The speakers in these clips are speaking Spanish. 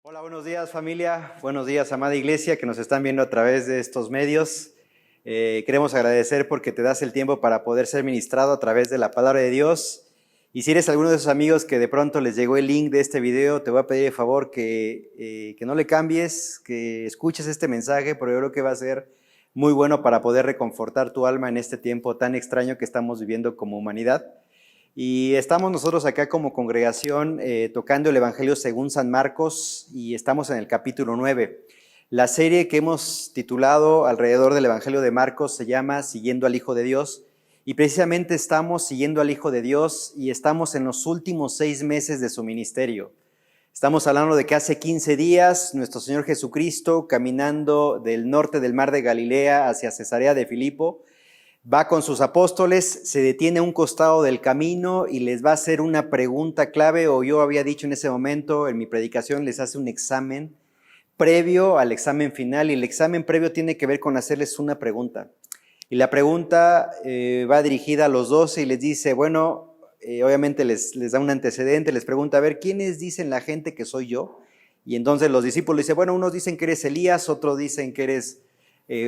Hola, buenos días familia, buenos días amada iglesia que nos están viendo a través de estos medios. Queremos agradecer porque te das el tiempo para poder ser ministrado a través de la palabra de Dios. Y si eres alguno de esos amigos que de pronto les llegó el link de este video, te voy a pedir de favor que no le cambies, que escuches este mensaje, porque yo creo que va a ser muy bueno para poder reconfortar tu alma en este tiempo tan extraño que estamos viviendo como humanidad. Y estamos nosotros acá como congregación tocando el Evangelio según San Marcos y estamos en el capítulo 9. La serie que hemos titulado alrededor del Evangelio de Marcos se llama Siguiendo al Hijo de Dios y precisamente estamos siguiendo al Hijo de Dios y estamos en los últimos 6 meses de su ministerio. Estamos hablando de que hace 15 días nuestro Señor Jesucristo, caminando del norte del mar de Galilea hacia Cesarea de Filipo, va con sus apóstoles, se detiene a un costado del camino y les va a hacer una pregunta clave, o yo había dicho en ese momento en mi predicación, les hace un examen previo al examen final, y el examen previo tiene que ver con hacerles una pregunta. Y la pregunta va dirigida a los 12 y les dice, bueno, obviamente les da un antecedente, les pregunta, a ver, ¿quiénes dicen la gente que soy yo? Y entonces los discípulos dicen, bueno, unos dicen que eres Elías, otros dicen que eres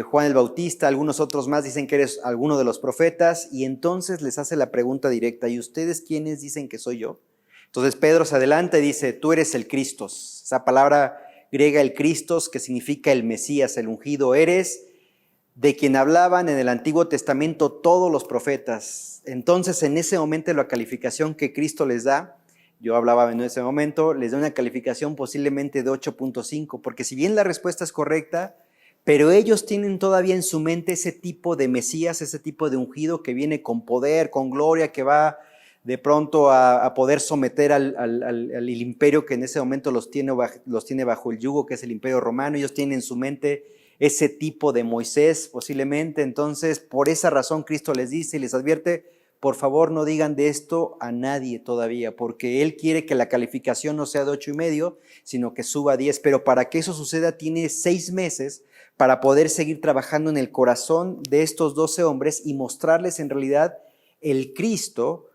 Juan el Bautista, algunos otros más dicen que eres alguno de los profetas, y entonces les hace la pregunta directa, ¿y ustedes quiénes dicen que soy yo? Entonces Pedro se adelanta y dice, tú eres el Cristos. Esa palabra griega, el Cristos, que significa el Mesías, el ungido, eres de quien hablaban en el Antiguo Testamento todos los profetas. Entonces en ese momento la calificación que Cristo les da, yo hablaba en ese momento, les da una calificación posiblemente de 8.5, porque si bien la respuesta es correcta, pero ellos tienen todavía en su mente ese tipo de Mesías, ese tipo de ungido que viene con poder, con gloria, que va de pronto a poder someter al imperio que en ese momento los tiene bajo el yugo, que es el imperio romano. Ellos tienen en su mente ese tipo de Moisés posiblemente. Entonces, por esa razón Cristo les dice y les advierte, por favor no digan de esto a nadie todavía, porque Él quiere que la calificación no sea de 8.5, sino que suba a 10. Pero para que eso suceda tiene 6 meses para poder seguir trabajando en el corazón de estos 12 hombres y mostrarles en realidad el Cristo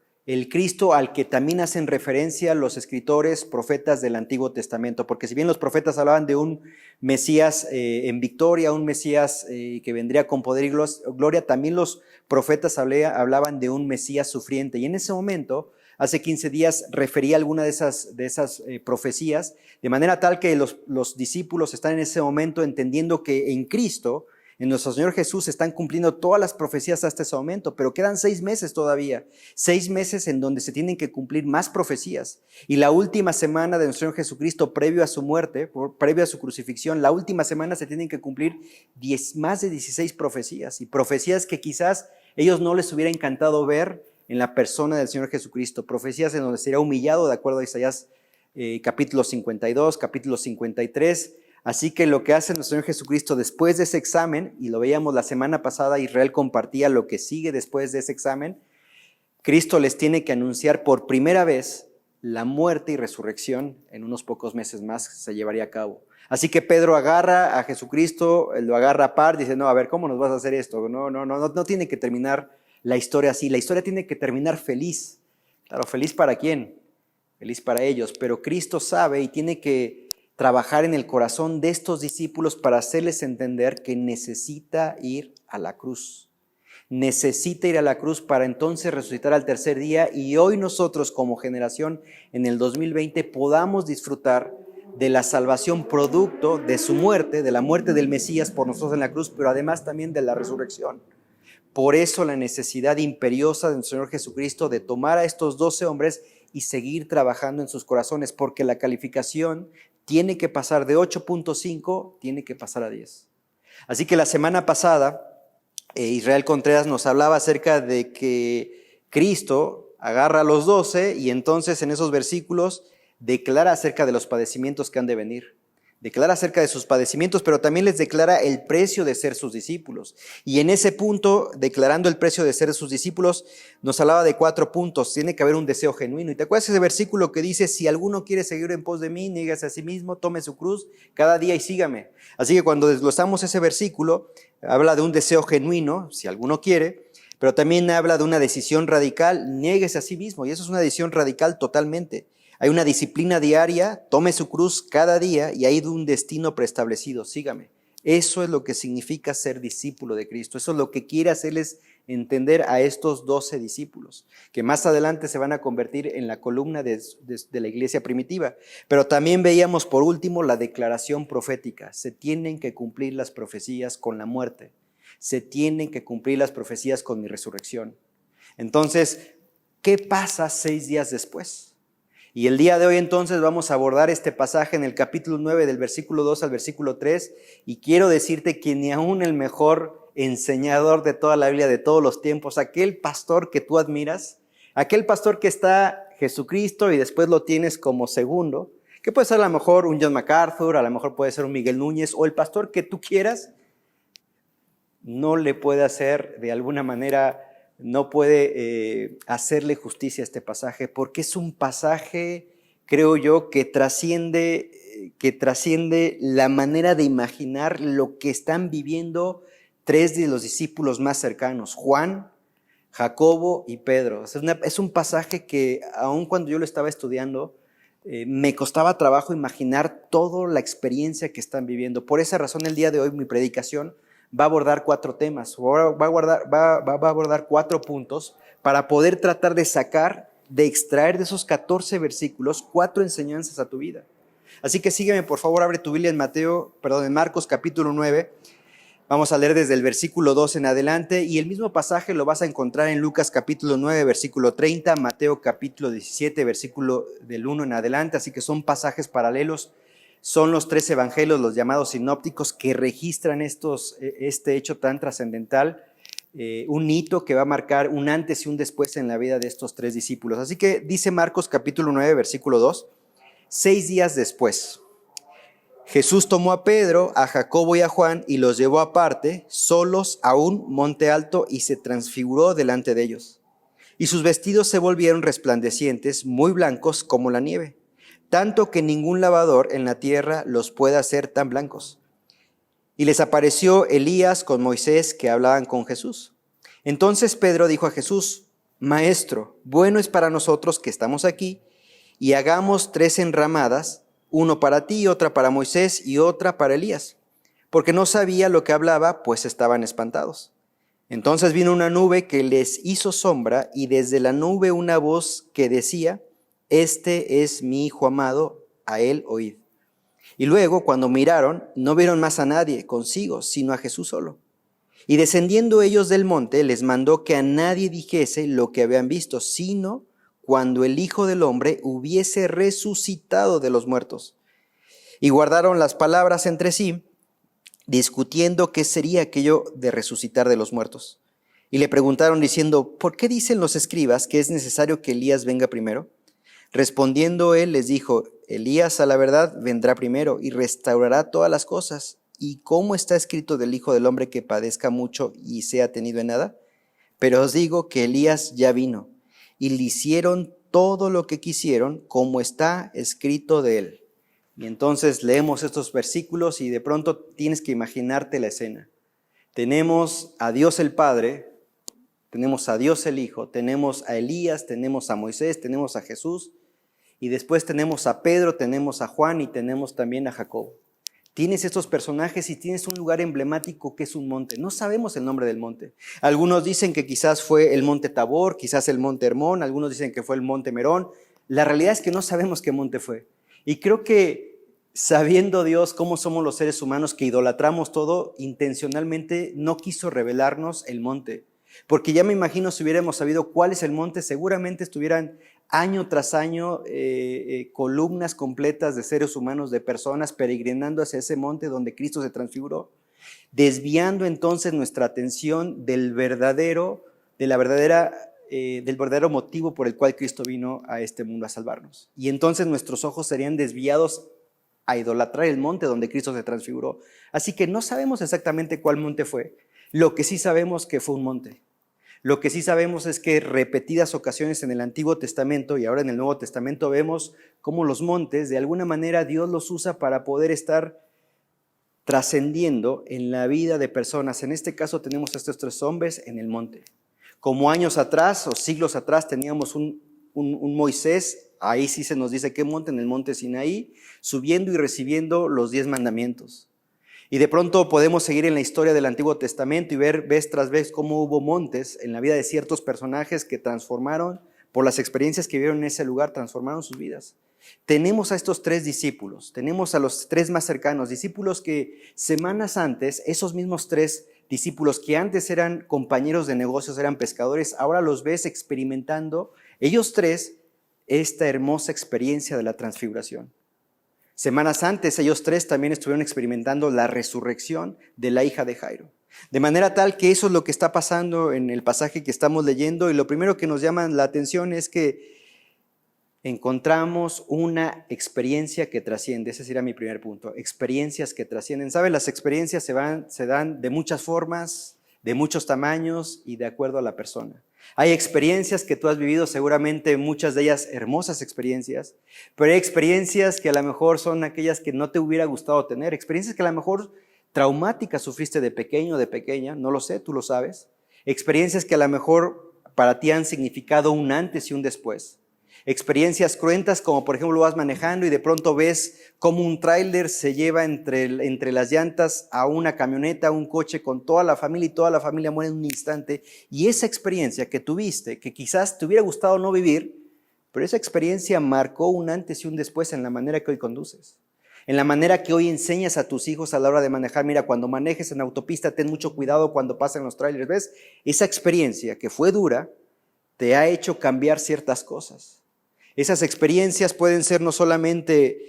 al que también hacen referencia los escritores, profetas del Antiguo Testamento. Porque si bien los profetas hablaban de un Mesías en victoria, un Mesías que vendría con poder y gloria, también los profetas hablaban de un Mesías sufriente. Y en ese momento, hace 15 días, refería a alguna de esas profecías, de manera tal que los discípulos están en ese momento entendiendo que en Cristo, en nuestro Señor Jesús, se están cumpliendo todas las profecías hasta ese momento, pero quedan 6 meses todavía, 6 meses en donde se tienen que cumplir más profecías. Y la última semana de nuestro Señor Jesucristo, previo a su muerte, previo a su crucifixión, la última semana se tienen que cumplir más de 16 profecías, y profecías que quizás ellos no les hubiera encantado ver en la persona del Señor Jesucristo, profecías en donde sería humillado, de acuerdo a Isaías capítulo 52, capítulo 53, así que lo que hace nuestro Señor Jesucristo después de ese examen, y lo veíamos la semana pasada, Israel compartía lo que sigue después de ese examen, Cristo les tiene que anunciar por primera vez la muerte y resurrección en unos pocos meses más se llevaría a cabo. Así que Pedro agarra a Jesucristo, lo agarra a par, dice, no, a ver, ¿cómo nos vas a hacer esto? No tiene que terminar la historia así, la historia tiene que terminar feliz. Claro, ¿feliz para quién? Feliz para ellos, pero Cristo sabe y tiene que trabajar en el corazón de estos discípulos para hacerles entender que necesita ir a la cruz. Necesita ir a la cruz para entonces resucitar al tercer día, y hoy nosotros como generación en el 2020 podamos disfrutar de la salvación producto de su muerte, de la muerte del Mesías por nosotros en la cruz, pero además también de la resurrección. Por eso la necesidad imperiosa de nuestro Señor Jesucristo de tomar a estos 12 hombres y seguir trabajando en sus corazones, porque la calificación tiene que pasar de 8.5, tiene que pasar a 10. Así que la semana pasada, Israel Contreras nos hablaba acerca de que Cristo agarra a los 12 y entonces en esos versículos declara acerca de los padecimientos que han de venir. Declara acerca de sus padecimientos, pero también les declara el precio de ser sus discípulos. Y en ese punto, declarando el precio de ser sus discípulos, nos hablaba de 4 puntos. Tiene que haber un deseo genuino. ¿Y te acuerdas ese versículo que dice, si alguno quiere seguir en pos de mí, niégase a sí mismo, tome su cruz cada día y sígame? Así que cuando desglosamos ese versículo, habla de un deseo genuino, si alguno quiere, pero también habla de una decisión radical, niéguese a sí mismo. Y eso es una decisión radical totalmente. Hay una disciplina diaria, tome su cruz cada día y hay de un destino preestablecido, sígame. Eso es lo que significa ser discípulo de Cristo. Eso es lo que quiere hacerles entender a estos 12 discípulos, que más adelante se van a convertir en la columna de la iglesia primitiva. Pero también veíamos por último la declaración profética. Se tienen que cumplir las profecías con la muerte. Se tienen que cumplir las profecías con mi resurrección. Entonces, ¿qué pasa 6 días después? Y el día de hoy entonces vamos a abordar este pasaje en el capítulo 9 del versículo 2 al versículo 3 y quiero decirte que ni aún el mejor enseñador de toda la Biblia de todos los tiempos, aquel pastor que tú admiras, aquel pastor que está Jesucristo y después lo tienes como segundo, que puede ser a lo mejor un John MacArthur, a lo mejor puede ser un Miguel Núñez o el pastor que tú quieras, no le puede hacer de alguna manera, no puede hacerle justicia a este pasaje, porque es un pasaje, creo yo, que trasciende la manera de imaginar lo que están viviendo 3 de los discípulos más cercanos, Juan, Jacobo y Pedro. Es un pasaje que aun cuando yo lo estaba estudiando, me costaba trabajo imaginar toda la experiencia que están viviendo. Por esa razón el día de hoy mi predicación va a abordar 4 temas, va a abordar 4 puntos para poder tratar de extraer de esos 14 versículos 4 enseñanzas a tu vida. Así que sígueme, por favor, abre tu Biblia en Marcos capítulo 9. Vamos a leer desde el versículo 2 en adelante y el mismo pasaje lo vas a encontrar en Lucas capítulo 9, versículo 30, Mateo capítulo 17, versículo del 1 en adelante, así que son pasajes paralelos. Son los 3 evangelios, los llamados sinópticos, que registran este hecho tan trascendental, un hito que va a marcar un antes y un después en la vida de estos 3 discípulos. Así que dice Marcos capítulo 9, versículo 2, 6 días después, Jesús tomó a Pedro, a Jacobo y a Juan y los llevó aparte, solos a un monte alto y se transfiguró delante de ellos. Y sus vestidos se volvieron resplandecientes, muy blancos como la nieve, tanto que ningún lavador en la tierra los puede hacer tan blancos. Y les apareció Elías con Moisés que hablaban con Jesús. Entonces Pedro dijo a Jesús: Maestro, bueno es para nosotros que estamos aquí y hagamos 3 enramadas, uno para ti, otra para Moisés y otra para Elías, porque no sabía lo que hablaba, pues estaban espantados. Entonces vino una nube que les hizo sombra y desde la nube una voz que decía: Este es mi Hijo amado, a él oíd. Y luego, cuando miraron, no vieron más a nadie consigo, sino a Jesús solo. Y descendiendo ellos del monte, les mandó que a nadie dijese lo que habían visto, sino cuando el Hijo del Hombre hubiese resucitado de los muertos. Y guardaron las palabras entre sí, discutiendo qué sería aquello de resucitar de los muertos. Y le preguntaron diciendo: ¿Por qué dicen los escribas que es necesario que Elías venga primero? Respondiendo él les dijo: Elías a la verdad vendrá primero y restaurará todas las cosas. ¿Y cómo está escrito del Hijo del Hombre que padezca mucho y sea tenido en nada? Pero os digo que Elías ya vino y le hicieron todo lo que quisieron, como está escrito de él. Y entonces leemos estos versículos y de pronto tienes que imaginarte la escena. Tenemos a Dios el Padre, tenemos a Dios el Hijo, tenemos a Elías, tenemos a Moisés, tenemos a Jesús y después tenemos a Pedro, tenemos a Juan y tenemos también a Jacobo. Tienes estos personajes y tienes un lugar emblemático que es un monte. No sabemos el nombre del monte. Algunos dicen que quizás fue el monte Tabor, quizás el monte Hermón, algunos dicen que fue el monte Merón. La realidad es que no sabemos qué monte fue. Y creo que sabiendo Dios cómo somos los seres humanos que idolatramos todo, intencionalmente no quiso revelarnos el monte. Porque ya me imagino si hubiéramos sabido cuál es el monte, seguramente estuvieran año tras año columnas completas de seres humanos, de personas peregrinando hacia ese monte donde Cristo se transfiguró, desviando entonces nuestra atención del verdadero motivo por el cual Cristo vino a este mundo a salvarnos. Y entonces nuestros ojos serían desviados a idolatrar el monte donde Cristo se transfiguró. Así que no sabemos exactamente cuál monte fue. Lo que sí sabemos que fue un monte. Lo que sí sabemos es que repetidas ocasiones en el Antiguo Testamento y ahora en el Nuevo Testamento vemos cómo los montes, de alguna manera Dios los usa para poder estar trascendiendo en la vida de personas. En este caso tenemos a estos 3 hombres en el monte. Como años atrás o siglos atrás teníamos un Moisés ahí sí se nos dice qué monte, en el monte Sinaí, subiendo y recibiendo los 10 mandamientos. Y de pronto podemos seguir en la historia del Antiguo Testamento y ver vez tras vez cómo hubo montes en la vida de ciertos personajes que transformaron, por las experiencias que vivieron en ese lugar, transformaron sus vidas. Tenemos a estos 3 discípulos, tenemos a los 3 más cercanos, discípulos que semanas antes, esos mismos 3 discípulos que antes eran compañeros de negocios, eran pescadores, ahora los ves experimentando, ellos 3, esta hermosa experiencia de la transfiguración. Semanas antes, ellos 3 también estuvieron experimentando la resurrección de la hija de Jairo. De manera tal que eso es lo que está pasando en el pasaje que estamos leyendo, y lo primero que nos llama la atención es que encontramos una experiencia que trasciende. Ese sería mi primer punto, experiencias que trascienden. ¿Saben? Las experiencias se dan de muchas formas, de muchos tamaños y de acuerdo a la persona. Hay experiencias que tú has vivido, seguramente muchas de ellas hermosas experiencias, pero hay experiencias que a lo mejor son aquellas que no te hubiera gustado tener, experiencias que a lo mejor traumáticas sufriste de pequeño o de pequeña, no lo sé, tú lo sabes, experiencias que a lo mejor para ti han significado un antes y un después. Experiencias cruentas como por ejemplo vas manejando y de pronto ves cómo un tráiler se lleva entre las llantas a una camioneta, a un coche con toda la familia y toda la familia muere en un instante. Y esa experiencia que tuviste, que quizás te hubiera gustado no vivir, pero esa experiencia marcó un antes y un después en la manera que hoy conduces. En la manera que hoy enseñas a tus hijos a la hora de manejar. Mira, cuando manejes en autopista, ten mucho cuidado cuando pasen los tráilers. ¿Ves? Esa experiencia que fue dura te ha hecho cambiar ciertas cosas. Esas experiencias pueden ser no solamente,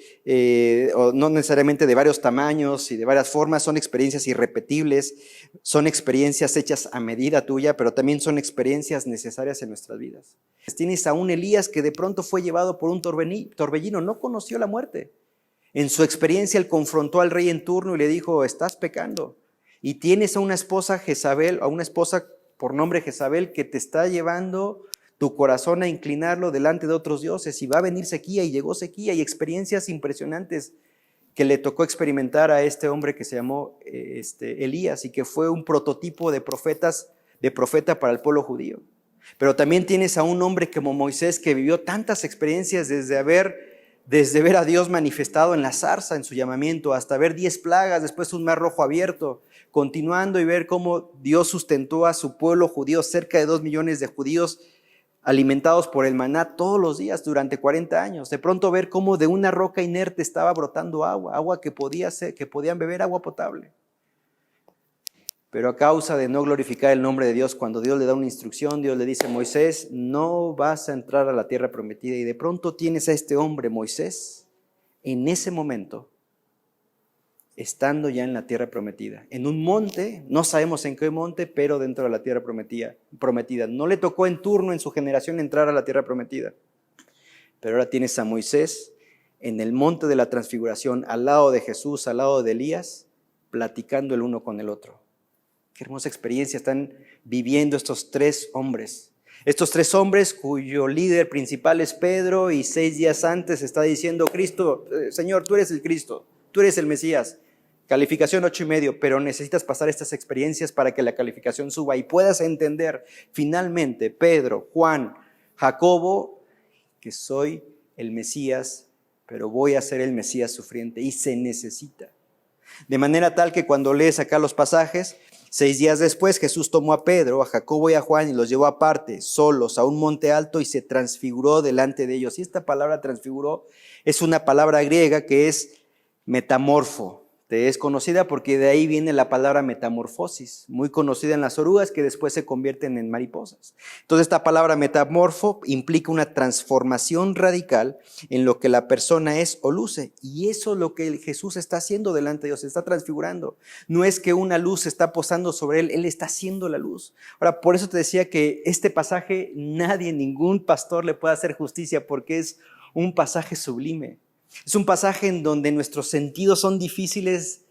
o no necesariamente de varios tamaños y de varias formas, son experiencias irrepetibles, son experiencias hechas a medida tuya, pero también son experiencias necesarias en nuestras vidas. Tienes a un Elías que de pronto fue llevado por un torbellino, no conoció la muerte. En su experiencia él confrontó al rey en turno y le dijo, estás pecando. Y tienes a una esposa Jezabel, a una esposa por nombre Jezabel que te está llevando tu corazón a inclinarlo delante de otros dioses, y va a venir sequía, y llegó sequía, y experiencias impresionantes que le tocó experimentar a este hombre que se llamó Elías, y que fue un prototipo de profeta para el pueblo judío. Pero también tienes a un hombre como Moisés que vivió tantas experiencias desde ver a Dios manifestado en la zarza, en su llamamiento, hasta ver 10 plagas, después un mar rojo abierto, continuando y ver cómo Dios sustentó a su pueblo judío, cerca de 2 millones de judíos, alimentados por el maná todos los días durante 40 años. De pronto ver cómo de una roca inerte estaba brotando agua que podían beber, agua potable. Pero a causa de no glorificar el nombre de Dios, cuando Dios le da una instrucción, Dios le dice, Moisés, no vas a entrar a la tierra prometida. Y de pronto tienes a este hombre, Moisés, en ese momento, estando ya en la tierra prometida, en un monte, no sabemos en qué monte, pero dentro de la tierra prometida. No le tocó en turno en su generación entrar a la tierra prometida, pero ahora tienes a Moisés en el monte de la transfiguración, al lado de Jesús, al lado de Elías, platicando el uno con el otro. Qué hermosa experiencia están viviendo estos 3 hombres. Estos 3 hombres cuyo líder principal es Pedro, y 6 días antes está diciendo, Cristo, Señor, tú eres el Cristo, tú eres el Mesías. Calificación 8.5, pero necesitas pasar estas experiencias para que la calificación suba y puedas entender finalmente, Pedro, Juan, Jacobo, que soy el Mesías, pero voy a ser el Mesías sufriente y se necesita. De manera tal que cuando lees acá los pasajes, 6 días después Jesús tomó a Pedro, a Jacobo y a Juan y los llevó aparte, solos, a un monte alto y se transfiguró delante de ellos. Y esta palabra transfiguró es una palabra griega que es metamorfo. Te es conocida porque de ahí viene la palabra metamorfosis, muy conocida en las orugas que después se convierten en mariposas. Entonces esta palabra metamorfo implica una transformación radical en lo que la persona es o luce. Y eso es lo que Jesús está haciendo delante de Dios, se está transfigurando. No es que una luz se está posando sobre él, él está haciendo la luz. Ahora, por eso te decía que este pasaje ningún pastor le puede hacer justicia porque es un pasaje sublime. Es un pasaje en donde nuestros sentidos son difíciles,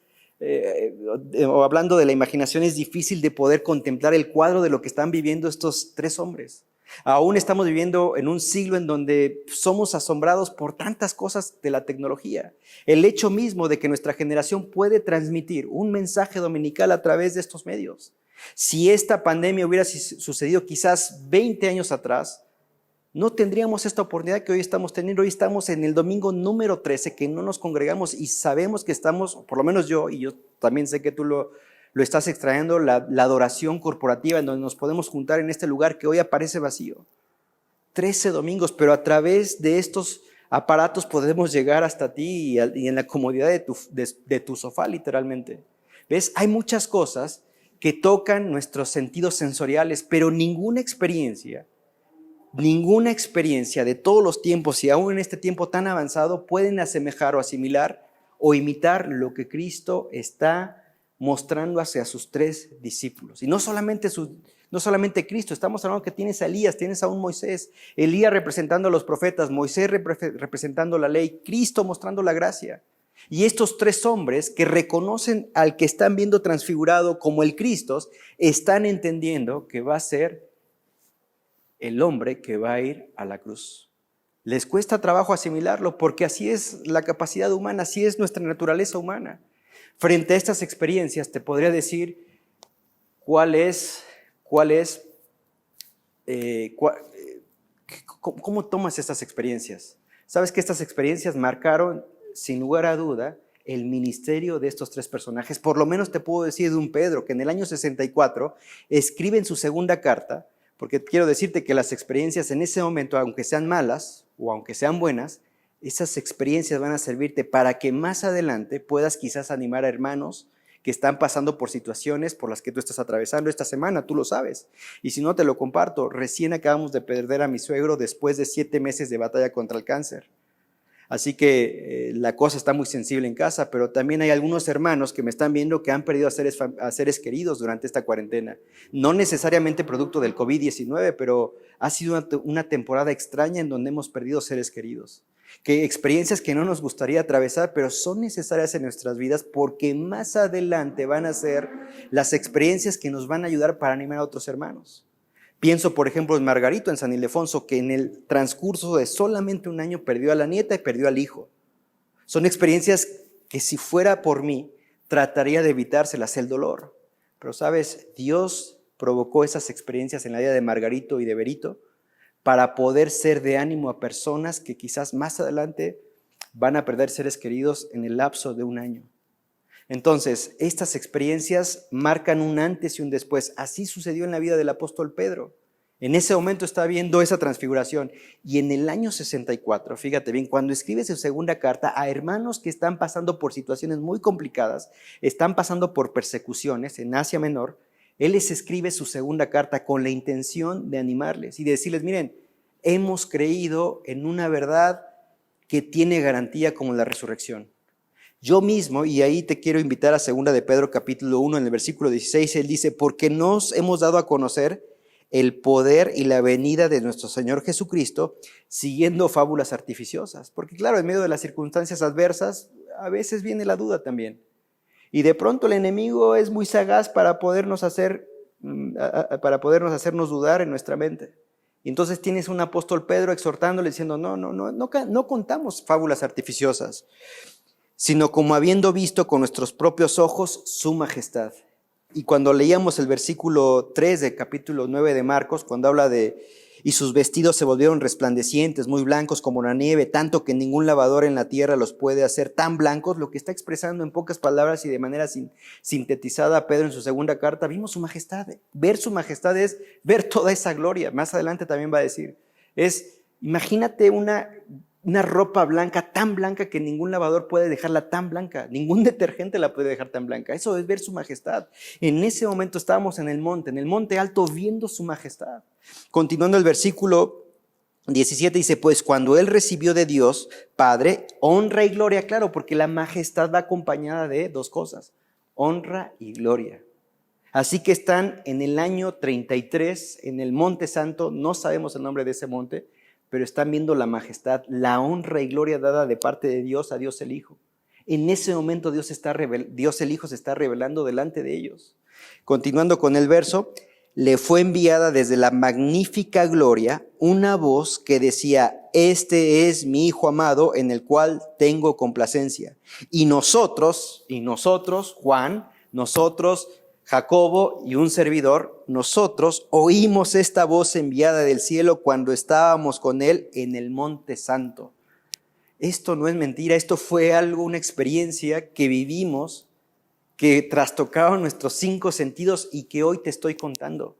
o hablando de la imaginación, es difícil de poder contemplar el cuadro de lo que están viviendo estos 3 hombres. Aún estamos viviendo en un siglo en donde somos asombrados por tantas cosas de la tecnología. El hecho mismo de que nuestra generación puede transmitir un mensaje dominical a través de estos medios. Si esta pandemia hubiera sucedido quizás 20 años atrás, no tendríamos esta oportunidad que hoy estamos teniendo. Hoy estamos en el domingo número 13, que no nos congregamos y sabemos que estamos, por lo menos yo, y yo también sé que tú lo estás extrayendo, la adoración corporativa en donde nos podemos juntar en este lugar que hoy aparece vacío. 13 domingos, pero a través de estos aparatos podemos llegar hasta ti y en la comodidad de tu sofá, literalmente. ¿Ves? Hay muchas cosas que tocan nuestros sentidos sensoriales, pero ninguna experiencia de todos los tiempos y aún en este tiempo tan avanzado pueden asemejar o asimilar o imitar lo que Cristo está mostrando hacia sus 3 discípulos. Y no solamente Cristo, estamos hablando que tienes a Elías, tienes a un Moisés, Elías representando a los profetas, Moisés representando la ley, Cristo mostrando la gracia. Y estos 3 hombres que reconocen al que están viendo transfigurado como el Cristo, están entendiendo que va a ser el hombre que va a ir a la cruz. Les cuesta trabajo asimilarlo porque así es la capacidad humana, así es nuestra naturaleza humana. Frente a estas experiencias te podría decir ¿cómo tomas estas experiencias? Sabes que estas experiencias marcaron, sin lugar a duda, el ministerio de estos 3 personajes. Por lo menos te puedo decir de un Pedro, que en el año 64 escribe en su segunda carta, porque quiero decirte que las experiencias en ese momento, aunque sean malas o aunque sean buenas, esas experiencias van a servirte para que más adelante puedas quizás animar a hermanos que están pasando por situaciones por las que tú estás atravesando esta semana, tú lo sabes. Y si no, te lo comparto. Recién acabamos de perder a mi suegro después de 7 meses de batalla contra el cáncer. Así que la cosa está muy sensible en casa, pero también hay algunos hermanos que me están viendo que han perdido a seres queridos durante esta cuarentena. No necesariamente producto del COVID-19, pero ha sido una temporada extraña en donde hemos perdido seres queridos. Que experiencias que no nos gustaría atravesar, pero son necesarias en nuestras vidas porque más adelante van a ser las experiencias que nos van a ayudar para animar a otros hermanos. Pienso, por ejemplo, en Margarito, en San Ildefonso, que en el transcurso de solamente un año perdió a la nieta y perdió al hijo. Son experiencias que si fuera por mí, trataría de evitárselas el dolor. Pero, ¿sabes? Dios provocó esas experiencias en la vida de Margarito y de Berito para poder ser de ánimo a personas que quizás más adelante van a perder seres queridos en el lapso de un año. Entonces, estas experiencias marcan un antes y un después. Así sucedió en la vida del apóstol Pedro. En ese momento estaba viendo esa transfiguración. Y en el año 64, fíjate bien, cuando escribe su segunda carta a hermanos que están pasando por situaciones muy complicadas, están pasando por persecuciones en Asia Menor, él les escribe su segunda carta con la intención de animarles y de decirles, miren, hemos creído en una verdad que tiene garantía como la resurrección. Yo mismo, y ahí te quiero invitar a 2 de Pedro capítulo 1 en el versículo 16, él dice, porque nos hemos dado a conocer el poder y la venida de nuestro Señor Jesucristo siguiendo fábulas artificiosas. Porque claro, en medio de las circunstancias adversas, a veces viene la duda también. Y de pronto el enemigo es muy sagaz para podernos hacernos dudar en nuestra mente. Y entonces tienes un apóstol Pedro exhortándole diciendo, no contamos fábulas artificiosas, sino como habiendo visto con nuestros propios ojos su majestad. Y cuando leíamos el versículo 3 del capítulo 9 de Marcos, cuando habla de, y sus vestidos se volvieron resplandecientes, muy blancos como la nieve, tanto que ningún lavador en la tierra los puede hacer tan blancos, lo que está expresando en pocas palabras y de manera sintetizada Pedro en su segunda carta, vimos su majestad. Ver su majestad es ver toda esa gloria. Más adelante también va a decir, imagínate una ropa blanca, tan blanca que ningún lavador puede dejarla tan blanca, ningún detergente la puede dejar tan blanca. Eso es ver su majestad. En ese momento estábamos en el monte alto viendo su majestad. Continuando el versículo 17 dice, pues cuando él recibió de Dios, Padre, honra y gloria, claro, porque la majestad va acompañada de 2 cosas, honra y gloria. Así que están en el año 33 en el Monte Santo, no sabemos el nombre de ese monte, pero están viendo la majestad, la honra y gloria dada de parte de Dios a Dios el Hijo. En ese momento Dios el Hijo se está revelando delante de ellos. Continuando con el verso, le fue enviada desde la magnífica gloria una voz que decía, este es mi Hijo amado en el cual tengo complacencia. Y nosotros, Juan, nosotros, Jacobo y un servidor, nosotros oímos esta voz enviada del cielo cuando estábamos con él en el Monte Santo. Esto no es mentira, esto fue una experiencia que vivimos, que trastocaba nuestros 5 sentidos y que hoy te estoy contando.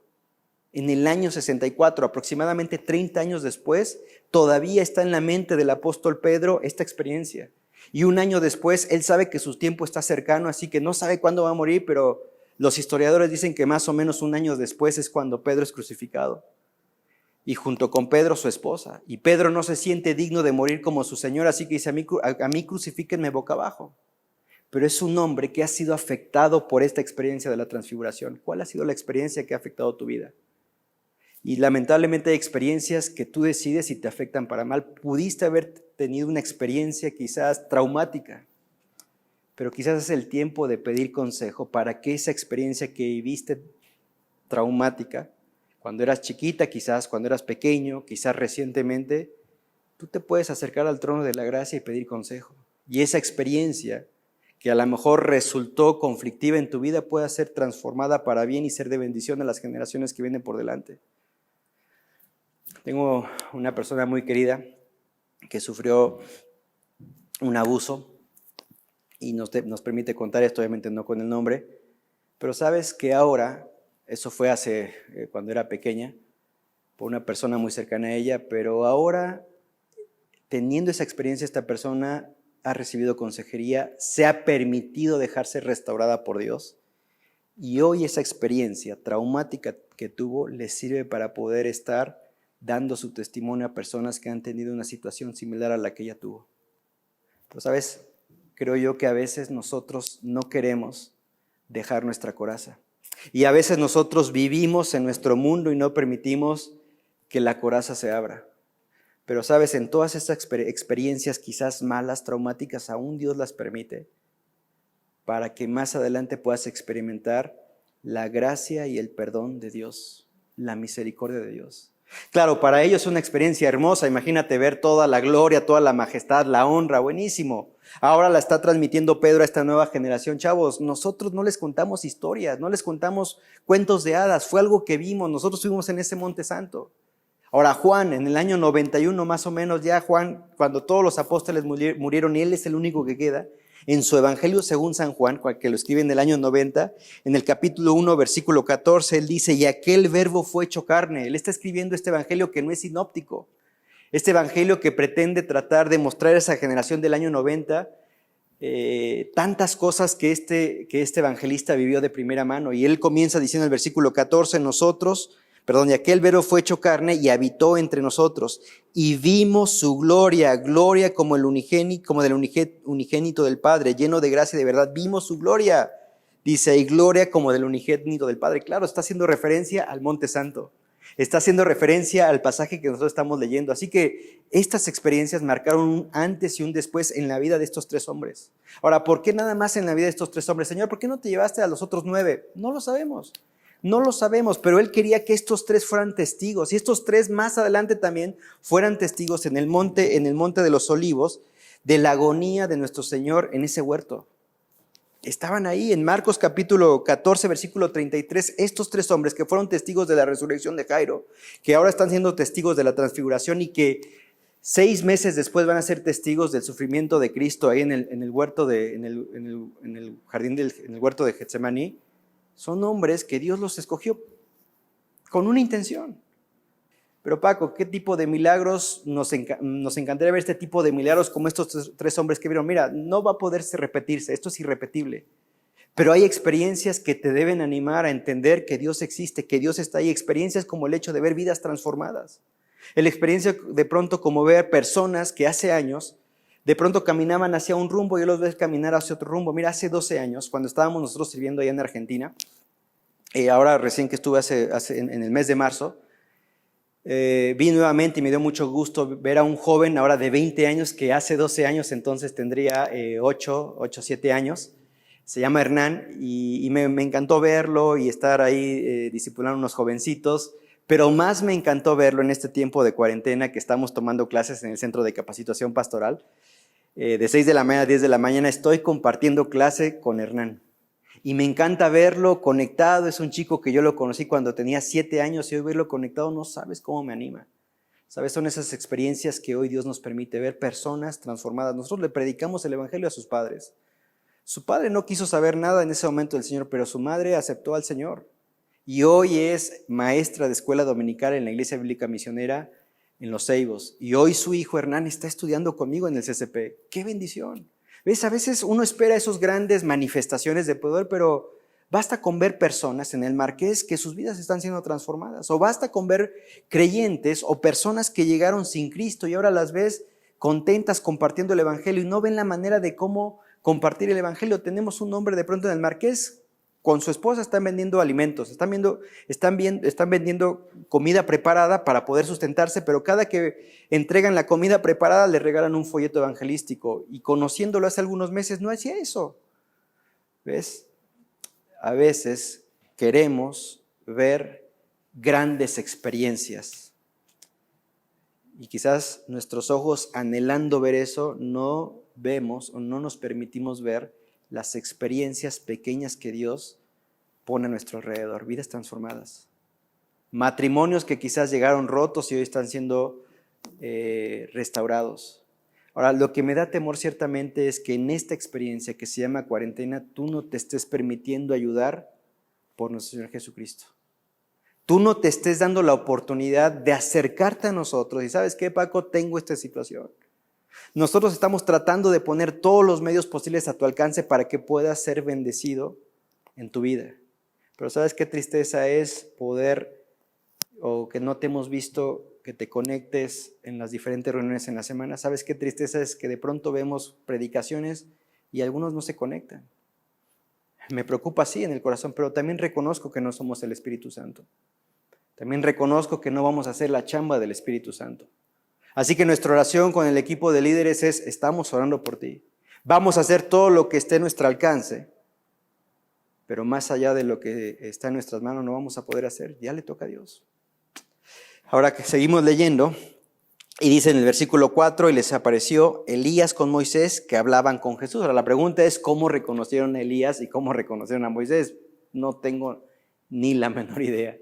En el año 64, aproximadamente 30 años después, todavía está en la mente del apóstol Pedro esta experiencia. Y un año después, él sabe que su tiempo está cercano, así que no sabe cuándo va a morir, pero los historiadores dicen que más o menos un año después es cuando Pedro es crucificado. Y junto con Pedro, su esposa. Y Pedro no se siente digno de morir como su Señor, así que dice, a mí crucifíquenme boca abajo. Pero es un hombre que ha sido afectado por esta experiencia de la transfiguración. ¿Cuál ha sido la experiencia que ha afectado tu vida? Y lamentablemente hay experiencias que tú decides y te afectan para mal. Pudiste haber tenido una experiencia quizás traumática, pero quizás es el tiempo de pedir consejo para que esa experiencia que viviste traumática, cuando eras chiquita, quizás cuando eras pequeño, quizás recientemente, tú te puedes acercar al trono de la gracia y pedir consejo. Y esa experiencia que a lo mejor resultó conflictiva en tu vida pueda ser transformada para bien y ser de bendición a las generaciones que vienen por delante. Tengo una persona muy querida que sufrió un abuso y nos permite contar esto, obviamente no con el nombre, pero sabes que ahora, eso fue hace cuando era pequeña, por una persona muy cercana a ella, pero ahora, teniendo esa experiencia, esta persona ha recibido consejería, se ha permitido dejarse restaurada por Dios, y hoy esa experiencia traumática que tuvo le sirve para poder estar dando su testimonio a personas que han tenido una situación similar a la que ella tuvo. Pero sabes, creo yo que a veces nosotros no queremos dejar nuestra coraza. Y a veces nosotros vivimos en nuestro mundo y no permitimos que la coraza se abra. Pero sabes, en todas estas experiencias quizás malas, traumáticas, aún Dios las permite para que más adelante puedas experimentar la gracia y el perdón de Dios, la misericordia de Dios. Claro, para ellos es una experiencia hermosa. Imagínate ver toda la gloria, toda la majestad, la honra, buenísimo. Ahora la está transmitiendo Pedro a esta nueva generación. Chavos, nosotros no les contamos historias, no les contamos cuentos de hadas, fue algo que vimos, nosotros estuvimos en ese Monte Santo. Ahora Juan, en el año 91 más o menos, ya Juan, cuando todos los apóstoles murieron y él es el único que queda, en su Evangelio según San Juan, que lo escribe en el año 90, en el capítulo 1, versículo 14, él dice, y aquel verbo fue hecho carne. Él está escribiendo este Evangelio que no es sinóptico. Este Evangelio que pretende tratar de mostrar a esa generación del año 90 tantas cosas que este evangelista vivió de primera mano. Y él comienza diciendo en el versículo 14, y aquel verbo fue hecho carne y habitó entre nosotros, y vimos su gloria, gloria como del unigénito del Padre, lleno de gracia y de verdad. Vimos su gloria, dice, y gloria como del unigénito del Padre. Claro, está haciendo referencia al Monte Santo, está haciendo referencia al pasaje que nosotros estamos leyendo. Así que estas experiencias marcaron un antes y un después en la vida de estos 3 hombres. Ahora, ¿por qué nada más en la vida de estos 3 hombres? Señor, ¿por qué no te llevaste a los otros 9? No lo sabemos. No lo sabemos, pero él quería que estos 3 fueran testigos y estos 3 más adelante también fueran testigos en el monte de los Olivos de la agonía de nuestro Señor en ese huerto. Estaban ahí en Marcos capítulo 14, versículo 33, estos 3 hombres que fueron testigos de la resurrección de Jairo, que ahora están siendo testigos de la transfiguración y que 6 meses después van a ser testigos del sufrimiento de Cristo ahí en el huerto en el huerto de Getsemaní. Son hombres que Dios los escogió con una intención. Pero Paco, ¿qué tipo de milagros? Nos encantaría ver este tipo de milagros como estos 3 hombres que vieron. Mira, no va a poderse repetirse, esto es irrepetible. Pero hay experiencias que te deben animar a entender que Dios existe, que Dios está ahí. Experiencias como el hecho de ver vidas transformadas. La experiencia de pronto como ver personas que hace años de pronto caminaban hacia un rumbo y yo los veo caminar hacia otro rumbo. Mira, hace 12 años, cuando estábamos nosotros sirviendo allá en Argentina, ahora recién que estuve en el mes de marzo, vi nuevamente y me dio mucho gusto ver a un joven ahora de 20 años que hace 12 años entonces tendría 7 años. Se llama Hernán y me encantó verlo y estar ahí discipulando a unos jovencitos. Pero más me encantó verlo en este tiempo de cuarentena que estamos tomando clases en el Centro de Capacitación Pastoral. De 6 de la mañana a 10 de la mañana estoy compartiendo clase con Hernán. Y me encanta verlo conectado. Es un chico que yo lo conocí cuando tenía 7 años y hoy verlo conectado no sabes cómo me anima. ¿Sabes? Son esas experiencias que hoy Dios nos permite ver, personas transformadas. Nosotros le predicamos el evangelio a sus padres. Su padre no quiso saber nada en ese momento del Señor, pero su madre aceptó al Señor. Y hoy es maestra de escuela dominical en la Iglesia Bíblica Misionera en Los Ceibos. Y hoy su hijo Hernán está estudiando conmigo en el CCP. ¡Qué bendición! ¿Ves? A veces uno espera esas grandes manifestaciones de poder, pero basta con ver personas en el Marqués que sus vidas están siendo transformadas. O basta con ver creyentes o personas que llegaron sin Cristo y ahora las ves contentas compartiendo el evangelio y no ven la manera de cómo compartir el evangelio. Tenemos un hombre de pronto en el Marqués, con su esposa están vendiendo alimentos, están vendiendo comida preparada para poder sustentarse, pero cada que entregan la comida preparada le regalan un folleto evangelístico y conociéndolo hace algunos meses no hacía eso. ¿Ves? A veces queremos ver grandes experiencias y quizás nuestros ojos anhelando ver eso no vemos o no nos permitimos ver las experiencias pequeñas que Dios pone a nuestro alrededor, vidas transformadas, matrimonios que quizás llegaron rotos y hoy están siendo restaurados. Ahora, lo que me da temor ciertamente es que en esta experiencia que se llama cuarentena, tú no te estés permitiendo ayudar por nuestro Señor Jesucristo. Tú no te estés dando la oportunidad de acercarte a nosotros y ¿sabes qué, Paco? Tengo esta situación. Nosotros estamos tratando de poner todos los medios posibles a tu alcance para que puedas ser bendecido en tu vida. Pero ¿sabes qué tristeza es poder, o que no te hemos visto, que te conectes en las diferentes reuniones en la semana? ¿Sabes qué tristeza es que de pronto vemos predicaciones y algunos no se conectan? Me preocupa así en el corazón, pero también reconozco que no somos el Espíritu Santo. También reconozco que no vamos a hacer la chamba del Espíritu Santo. Así que nuestra oración con el equipo de líderes es: estamos orando por ti. Vamos a hacer todo lo que esté a nuestro alcance, pero más allá de lo que está en nuestras manos no vamos a poder hacer. Ya le toca a Dios. Ahora que seguimos leyendo, y dice en el versículo 4, y les apareció Elías con Moisés que hablaban con Jesús. Ahora la pregunta es: ¿cómo reconocieron a Elías y cómo reconocieron a Moisés? No tengo ni la menor idea.